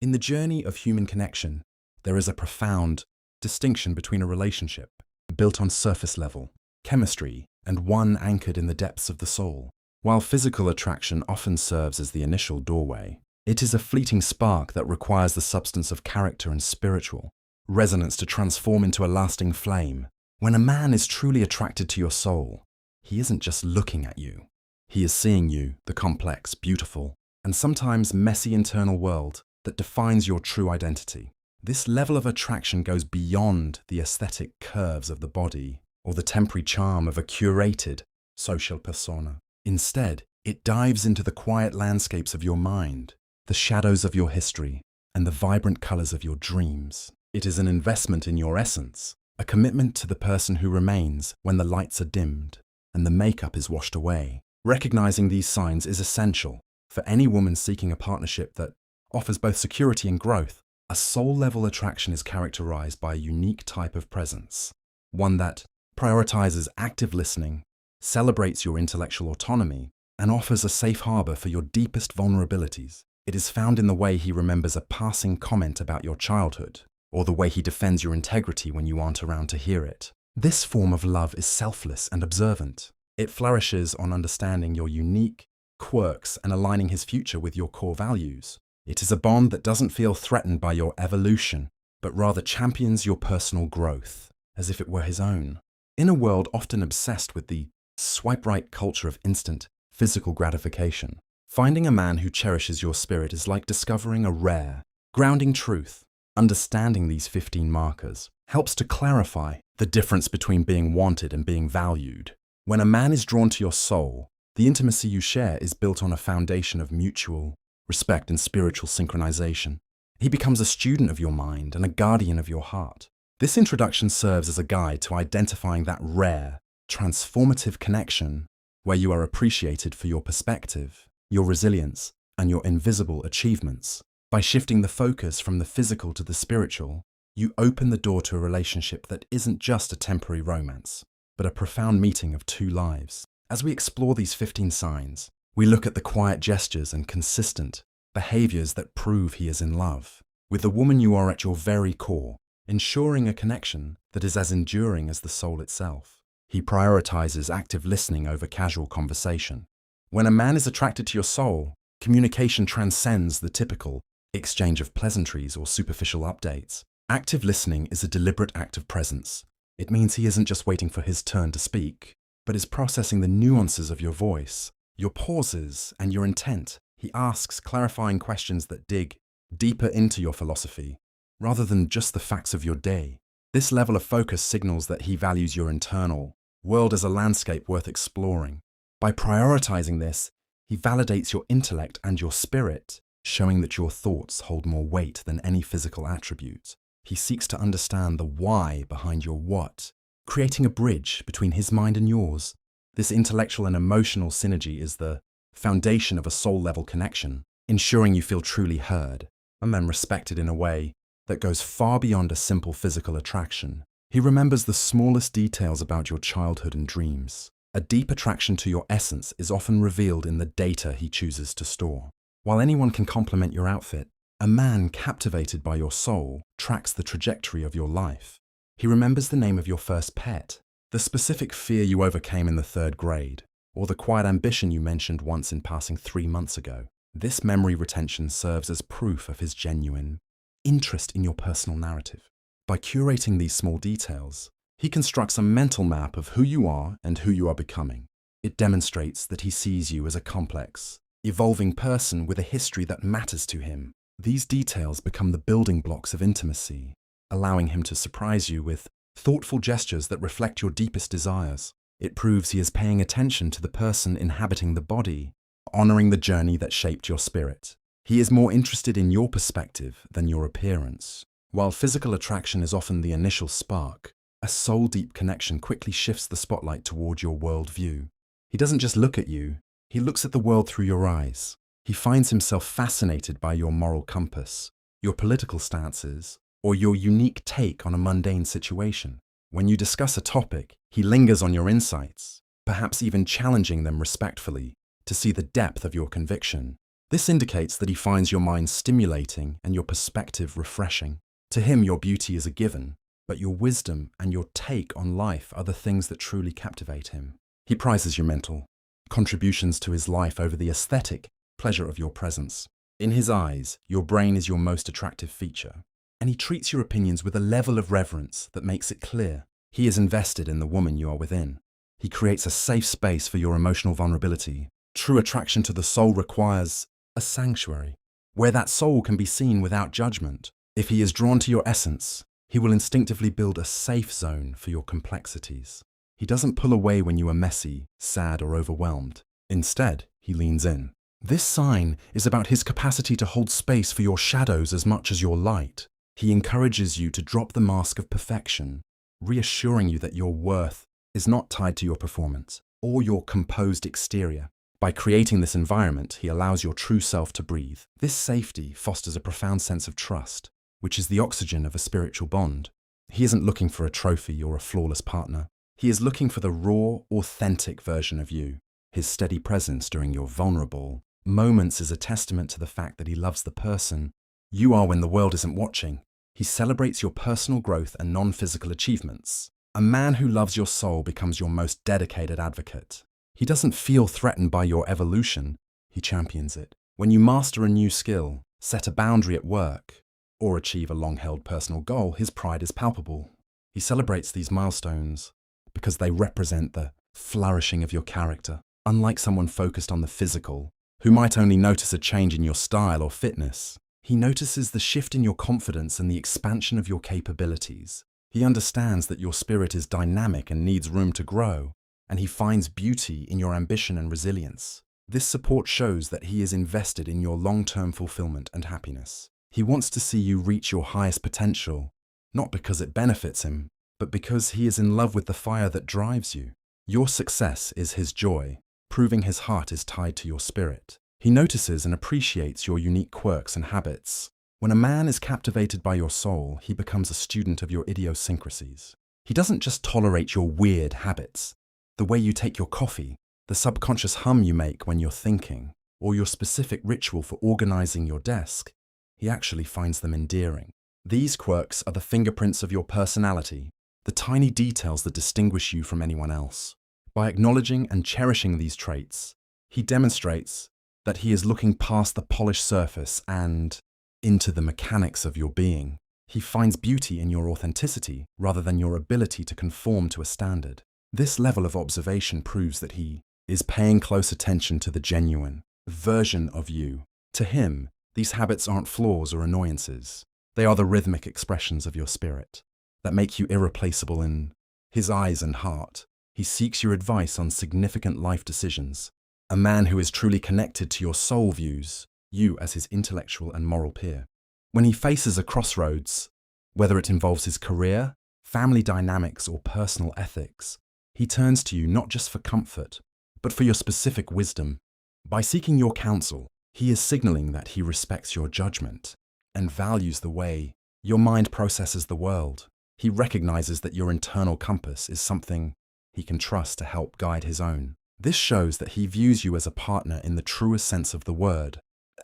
In the journey of human connection, there is a profound distinction between a relationship built on surface level chemistry and one anchored in the depths of the soul. While physical attraction often serves as the initial doorway, it is a fleeting spark that requires the substance of character and spiritual resonance to transform into a lasting flame. When a man is truly attracted to your soul, he isn't just looking at you. He is seeing you, the complex, beautiful, and sometimes messy internal world that defines your true identity. This level of attraction goes beyond the aesthetic curves of the body or the temporary charm of a curated social persona. Instead, it dives into the quiet landscapes of your mind, the shadows of your history, and the vibrant colors of your dreams. It is an investment in your essence, a commitment to the person who remains when the lights are dimmed and the makeup is washed away. Recognizing these signs is essential for any woman seeking a partnership that offers both security and growth. A soul-level attraction is characterized by a unique type of presence, one that prioritizes active listening, celebrates your intellectual autonomy, and offers a safe harbor for your deepest vulnerabilities. It is found in the way he remembers a passing comment about your childhood, or the way he defends your integrity when you aren't around to hear it. This form of love is selfless and observant. It flourishes on understanding your unique quirks and aligning his future with your core values. It is a bond that doesn't feel threatened by your evolution, but rather champions your personal growth, as if it were his own. In a world often obsessed with the swipe-right culture of instant physical gratification, finding a man who cherishes your spirit is like discovering a rare, grounding truth. Understanding these 15 markers helps to clarify the difference between being wanted and being valued. When a man is drawn to your soul, the intimacy you share is built on a foundation of mutual respect and spiritual synchronization. He becomes a student of your mind and a guardian of your heart. This introduction serves as a guide to identifying that rare, transformative connection where you are appreciated for your perspective, your resilience, and your invisible achievements. By shifting the focus from the physical to the spiritual, you open the door to a relationship that isn't just a temporary romance, but a profound meeting of two lives. As we explore these 15 signs, we look at the quiet gestures and consistent behaviors that prove he is in love with the woman you are at your very core, ensuring a connection that is as enduring as the soul itself. He prioritizes active listening over casual conversation. When a man is attracted to your soul, communication transcends the typical exchange of pleasantries or superficial updates. Active listening is a deliberate act of presence. It means he isn't just waiting for his turn to speak, but is processing the nuances of your voice, your pauses, and your intent. He asks clarifying questions that dig deeper into your philosophy, rather than just the facts of your day. This level of focus signals that he values your internal world as a landscape worth exploring. By prioritizing this, he validates your intellect and your spirit, showing that your thoughts hold more weight than any physical attribute. He seeks to understand the why behind your what, creating a bridge between his mind and yours. This intellectual and emotional synergy is the foundation of a soul-level connection, ensuring you feel truly heard and then respected in a way that goes far beyond a simple physical attraction. He remembers the smallest details about your childhood and dreams. A deep attraction to your essence is often revealed in the data he chooses to store. While anyone can compliment your outfit, a man captivated by your soul tracks the trajectory of your life. He remembers the name of your first pet, the specific fear you overcame in the 3rd grade, or the quiet ambition you mentioned once in passing 3 months ago. This memory retention serves as proof of his genuine interest in your personal narrative. By curating these small details, he constructs a mental map of who you are and who you are becoming. It demonstrates that he sees you as a complex, evolving person with a history that matters to him. These details become the building blocks of intimacy, allowing him to surprise you with thoughtful gestures that reflect your deepest desires. It proves he is paying attention to the person inhabiting the body, honoring the journey that shaped your spirit. He is more interested in your perspective than your appearance. While physical attraction is often the initial spark, a soul-deep connection quickly shifts the spotlight toward your worldview. He doesn't just look at you, he looks at the world through your eyes. He finds himself fascinated by your moral compass, your political stances, or your unique take on a mundane situation. When you discuss a topic, he lingers on your insights, perhaps even challenging them respectfully to see the depth of your conviction. This indicates that he finds your mind stimulating and your perspective refreshing. To him, your beauty is a given, but your wisdom and your take on life are the things that truly captivate him. He prizes your mental contributions to his life over the aesthetic pleasure of your presence. In his eyes, your brain is your most attractive feature, and he treats your opinions with a level of reverence that makes it clear he is invested in the woman you are within. He creates a safe space for your emotional vulnerability. True attraction to the soul requires a sanctuary, where that soul can be seen without judgment. If he is drawn to your essence, he will instinctively build a safe zone for your complexities. He doesn't pull away when you are messy, sad, or overwhelmed. Instead, he leans in. This sign is about his capacity to hold space for your shadows as much as your light. He encourages you to drop the mask of perfection, reassuring you that your worth is not tied to your performance or your composed exterior. By creating this environment, he allows your true self to breathe. This safety fosters a profound sense of trust, which is the oxygen of a spiritual bond. He isn't looking for a trophy or a flawless partner. He is looking for the raw, authentic version of you. His steady presence during your vulnerable moments is a testament to the fact that he loves the person you are when the world isn't watching. He celebrates your personal growth and non-physical achievements. A man who loves your soul becomes your most dedicated advocate. He doesn't feel threatened by your evolution, he champions it. When you master a new skill, set a boundary at work, or achieve a long-held personal goal, his pride is palpable. He celebrates these milestones because they represent the flourishing of your character. Unlike someone focused on the physical, who might only notice a change in your style or fitness, he notices the shift in your confidence and the expansion of your capabilities. He understands that your spirit is dynamic and needs room to grow, and he finds beauty in your ambition and resilience. This support shows that he is invested in your long-term fulfillment and happiness. He wants to see you reach your highest potential, not because it benefits him, but because he is in love with the fire that drives you. Your success is his joy, proving his heart is tied to your spirit. He notices and appreciates your unique quirks and habits. When a man is captivated by your soul, he becomes a student of your idiosyncrasies. He doesn't just tolerate your weird habits, the way you take your coffee, the subconscious hum you make when you're thinking, or your specific ritual for organizing your desk. He actually finds them endearing. These quirks are the fingerprints of your personality, the tiny details that distinguish you from anyone else. By acknowledging and cherishing these traits, he demonstrates that he is looking past the polished surface and into the mechanics of your being. He finds beauty in your authenticity rather than your ability to conform to a standard. This level of observation proves that he is paying close attention to the genuine version of you. To him, these habits aren't flaws or annoyances. They are the rhythmic expressions of your spirit that make you irreplaceable in his eyes and heart. He seeks your advice on significant life decisions. A man who is truly connected to your soul views you as his intellectual and moral peer. When he faces a crossroads, whether it involves his career, family dynamics, or personal ethics, he turns to you not just for comfort, but for your specific wisdom. By seeking your counsel, he is signaling that he respects your judgment and values the way your mind processes the world. He recognizes that your internal compass is something he can trust to help guide his own. This shows that he views you as a partner in the truest sense of the word,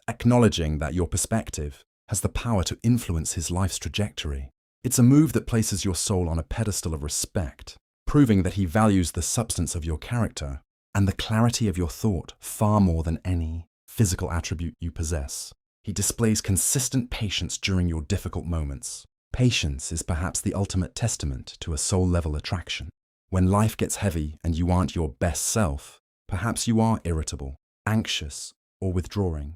acknowledging that your perspective has the power to influence his life's trajectory. It's a move that places your soul on a pedestal of respect, proving that he values the substance of your character and the clarity of your thought far more than any physical attribute you possess. He displays consistent patience during your difficult moments. Patience is perhaps the ultimate testament to a soul-level attraction. When life gets heavy and you aren't your best self, perhaps you are irritable, anxious, or withdrawing.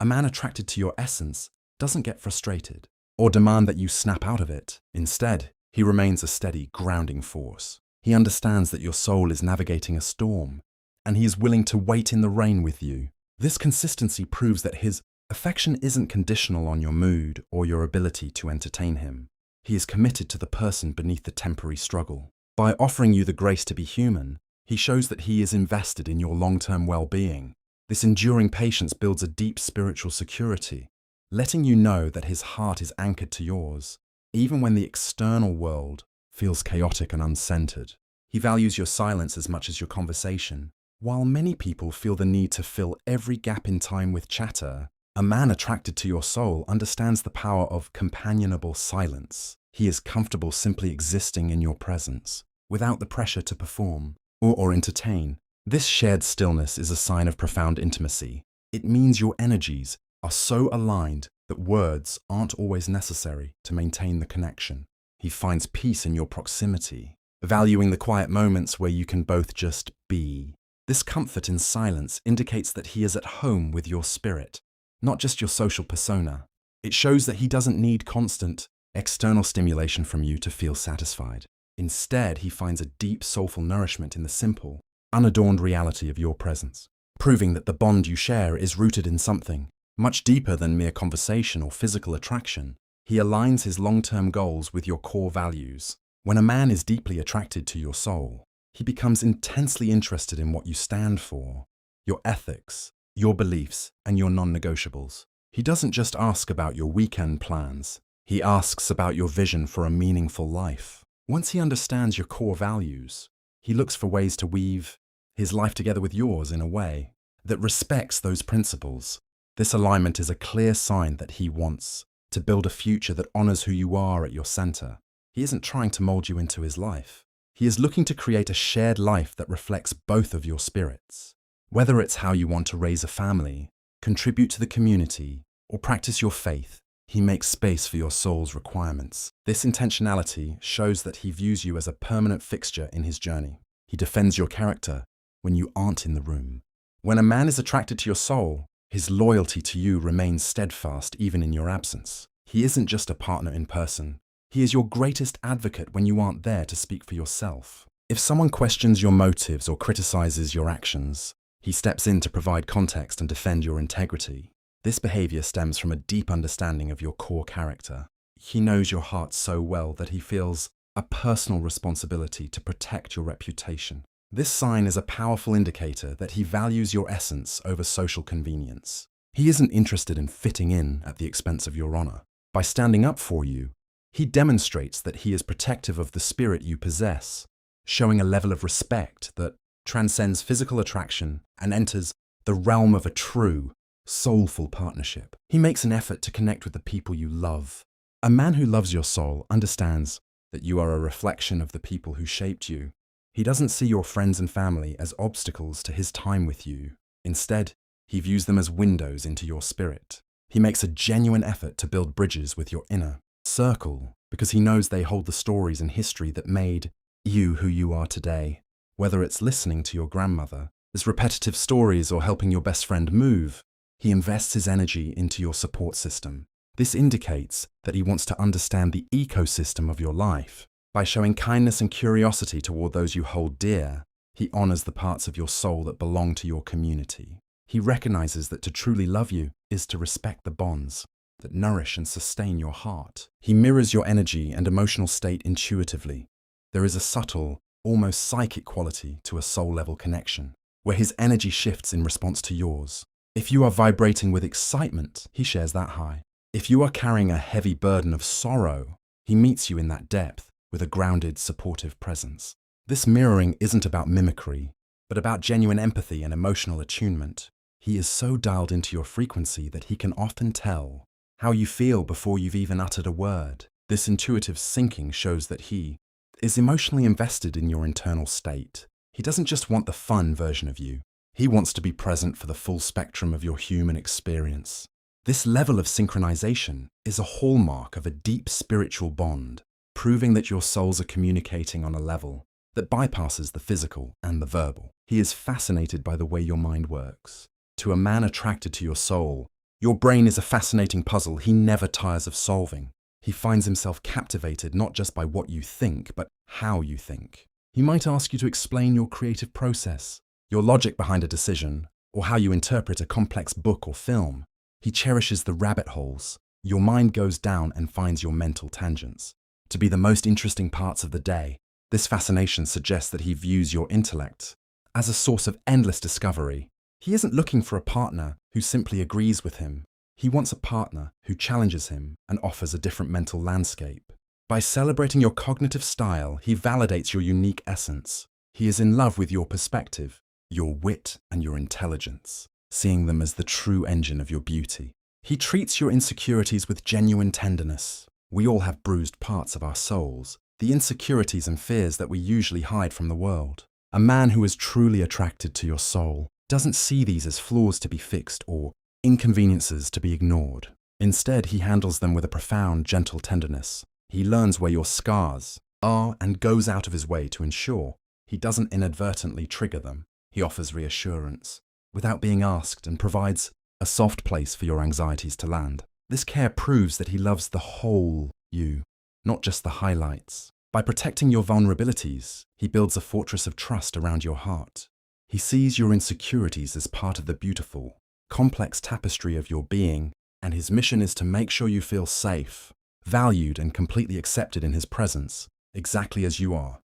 A man attracted to your essence doesn't get frustrated or demand that you snap out of it. Instead, he remains a steady, grounding force. He understands that your soul is navigating a storm, and he is willing to wait in the rain with you. This consistency proves that his affection isn't conditional on your mood or your ability to entertain him. He is committed to the person beneath the temporary struggle. By offering you the grace to be human, he shows that he is invested in your long-term well-being. This enduring patience builds a deep spiritual security, letting you know that his heart is anchored to yours, even when the external world feels chaotic and uncentered. He values your silence as much as your conversation, While many people feel the need to fill every gap in time with chatter, a man attracted to your soul understands the power of companionable silence. He is comfortable simply existing in your presence, without the pressure to perform or entertain. This shared stillness is a sign of profound intimacy. It means your energies are so aligned that words aren't always necessary to maintain the connection. He finds peace in your proximity, valuing the quiet moments where you can both just be. This comfort in silence indicates that he is at home with your spirit, not just your social persona. It shows that he doesn't need constant external stimulation from you to feel satisfied. Instead, he finds a deep soulful nourishment in the simple, unadorned reality of your presence, proving that the bond you share is rooted in something much deeper than mere conversation or physical attraction. He aligns his long-term goals with your core values. When a man is deeply attracted to your soul, he becomes intensely interested in what you stand for, your ethics, your beliefs, and your non-negotiables. He doesn't just ask about your weekend plans. He asks about your vision for a meaningful life. Once he understands your core values, he looks for ways to weave his life together with yours in a way that respects those principles. This alignment is a clear sign that he wants to build a future that honors who you are at your center. He isn't trying to mold you into his life. He is looking to create a shared life that reflects both of your spirits. Whether it's how you want to raise a family, contribute to the community, or practice your faith, he makes space for your soul's requirements. This intentionality shows that he views you as a permanent fixture in his journey. He defends your character when you aren't in the room. When a man is attracted to your soul, his loyalty to you remains steadfast even in your absence. He isn't just a partner in person. He is your greatest advocate when you aren't there to speak for yourself. If someone questions your motives or criticizes your actions, he steps in to provide context and defend your integrity. This behavior stems from a deep understanding of your core character. He knows your heart so well that he feels a personal responsibility to protect your reputation. This sign is a powerful indicator that he values your essence over social convenience. He isn't interested in fitting in at the expense of your honor. By standing up for you, he demonstrates that he is protective of the spirit you possess, showing a level of respect that transcends physical attraction and enters the realm of a true, soulful partnership. He makes an effort to connect with the people you love. A man who loves your soul understands that you are a reflection of the people who shaped you. He doesn't see your friends and family as obstacles to his time with you. Instead, he views them as windows into your spirit. He makes a genuine effort to build bridges with your inner circle because he knows they hold the stories and history that made you who you are today. Whether it's listening to your grandmother, his repetitive stories, or helping your best friend move, he invests his energy into your support system. This indicates that he wants to understand the ecosystem of your life. By showing kindness and curiosity toward those you hold dear, he honors the parts of your soul that belong to your community. He recognizes that to truly love you is to respect the bonds that nourish and sustain your heart. He mirrors your energy and emotional state intuitively. There is a subtle, almost psychic quality to a soul-level connection, where his energy shifts in response to yours. If you are vibrating with excitement, he shares that high. If you are carrying a heavy burden of sorrow, he meets you in that depth with a grounded, supportive presence. This mirroring isn't about mimicry, but about genuine empathy and emotional attunement. He is so dialed into your frequency that he can often tell how you feel before you've even uttered a word. This intuitive syncing shows that he is emotionally invested in your internal state. He doesn't just want the fun version of you. He wants to be present for the full spectrum of your human experience. This level of synchronization is a hallmark of a deep spiritual bond, proving that your souls are communicating on a level that bypasses the physical and the verbal. He is fascinated by the way your mind works. To a man attracted to your soul, your brain is a fascinating puzzle he never tires of solving. He finds himself captivated not just by what you think, but how you think. He might ask you to explain your creative process, your logic behind a decision, or how you interpret a complex book or film. He cherishes the rabbit holes your mind goes down and finds your mental tangents to be the most interesting parts of the day. This fascination suggests that he views your intellect as a source of endless discovery. He isn't looking for a partner who simply agrees with him. He wants a partner who challenges him and offers a different mental landscape. By celebrating your cognitive style, he validates your unique essence. He is in love with your perspective, your wit and your intelligence, seeing them as the true engine of your beauty. He treats your insecurities with genuine tenderness. We all have bruised parts of our souls, the insecurities and fears that we usually hide from the world. A man who is truly attracted to your soul doesn't see these as flaws to be fixed or inconveniences to be ignored. Instead, he handles them with a profound, gentle tenderness. He learns where your scars are and goes out of his way to ensure he doesn't inadvertently trigger them. He offers reassurance without being asked and provides a soft place for your anxieties to land. This care proves that he loves the whole you, not just the highlights. By protecting your vulnerabilities, he builds a fortress of trust around your heart. He sees your insecurities as part of the beautiful, complex tapestry of your being, and his mission is to make sure you feel safe, valued, and completely accepted in his presence, exactly as you are.